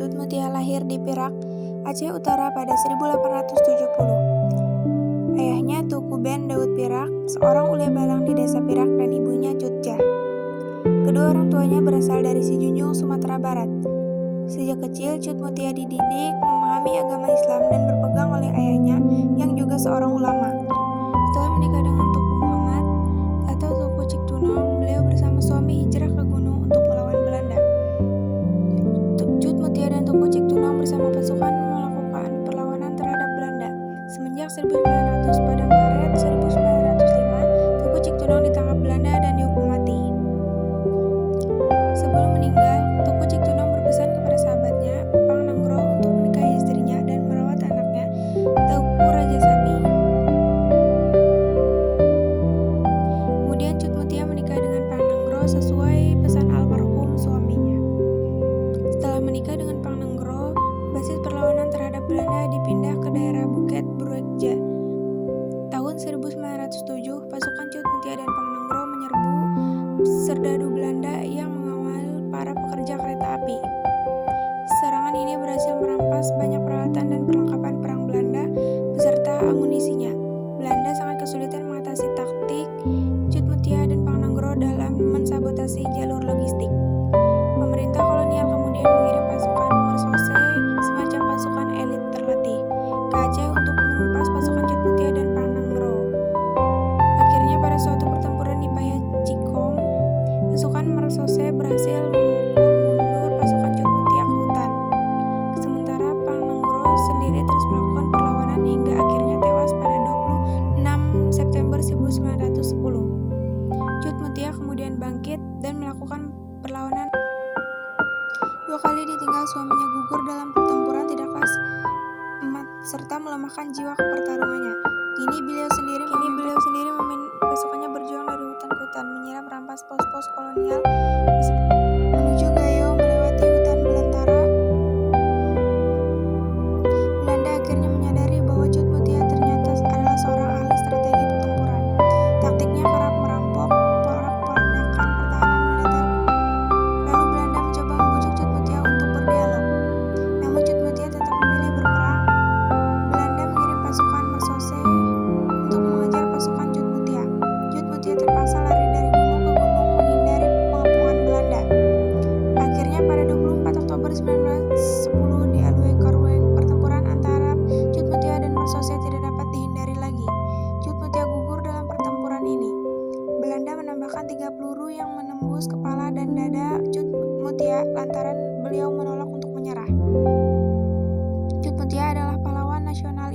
Cut Mutia lahir di Perak, Aceh Utara pada 1870. Ayahnya Tuku Ben Daud Pirak, seorang ule balang di desa Pirak, dan ibunya Cut Jah. Kedua orang tuanya berasal dari Sijunjung, Sumatera Barat. Sejak kecil, Cut Mutia dididik memahami agama Islam dan berpegang oleh ayahnya yang juga seorang ulama. Setelah menikah dengan Tuku Muhammad atau Tuku Ciktunong, beliau bersama suami hijrah ke gunung untuk melawan Belanda. Cut Mutia dan Tuku Ciktunong bersama pasukan melakukan perlawanan terhadap Belanda. Semenjak 1900 pada Maret 1905, Tuku Ciktunong ditangkap Belanda dan dihukum mati. Sebelum meninggal, Tuku Ciktunong berpesan kepada sahabatnya, Pang Nenggro, untuk menikahi istrinya dan merawat anaknya, Teuku Rajasapi. Kemudian Cut Mutia menikah dengan Pang Nenggro sesuai pesan almarhum suaminya. Setelah menikah dengan Pang Nenggro, basis perlawanan terhadap Belanda dipindah ke daerah Bukit Bruekja. Tahun 1907, pasukan Cut Mutia dan Pang Nenggro menyerbu serdadu Belanda yang mengawal para pekerja kereta api. Serangan ini berhasil merampas banyak peralatan dan perlengkapan perang Belanda beserta amunisinya. Belanda sangat kesulitan mengatasi taktik Cut Mutia dan Pang Nenggro dalam mensabotasi jalur logistik. Pemerintah kolonial kemudian mengirim pasukan Mersose, semacam pasukan elit terlatih, ke Aceh untuk menumpas pasukan Cut Mutia dan Pang Nenggro. Akhirnya pada suatu pertempuran di Paya Cikong, pasukan Mersose berhasil memukul mundur pasukan Cut Mutia ke hutan. Sementara Pang Nenggro sendiri terus melakukan perlawanan hingga akhirnya tewas pada 26 September 1910. Cut Mutia kemudian bangkit dan melakukan perlawanan. 2 kali ditinggal suaminya gugur dalam pertempuran tidak kelas serta melemahkan jiwa pertarungannya. Kini beliau sendiri memimpin pasukannya berjuang dari hutan ke hutan, menyerang merampas pos-pos kolonial menuju Gayo melewati hutan belantara. Belanda akhirnya menyadari bahwa Cut Mutia ternyata adalah seorang ahli strategi pertempuran. Taktiknya kerap merampok porak-porandakan pertahanan militer. Lalu Belanda mencoba membujuk Cut Mutia untuk berdialog. Namun Cut Mutia tetap memilih berperang. Belanda mengirim pasukan Mersose untuk mengejar pasukan Cut Mutia. Cut Mutia terpaksa lari dari gunung ke gunung menghindari pengepungan Belanda. Akhirnya pada 24 Oktober 1910 di Alue Karueng, pertempuran antara Cut Mutia dan Mersose tidak dapat dihindari lagi. Cut Mutia gugur dalam pertempuran ini. Belanda menambahkan 3 peluru yang menembus kepala dan dada Cut Mutia lantaran beliau menolak untuk menyerah. Cut Mutia adalah pahlawan nasional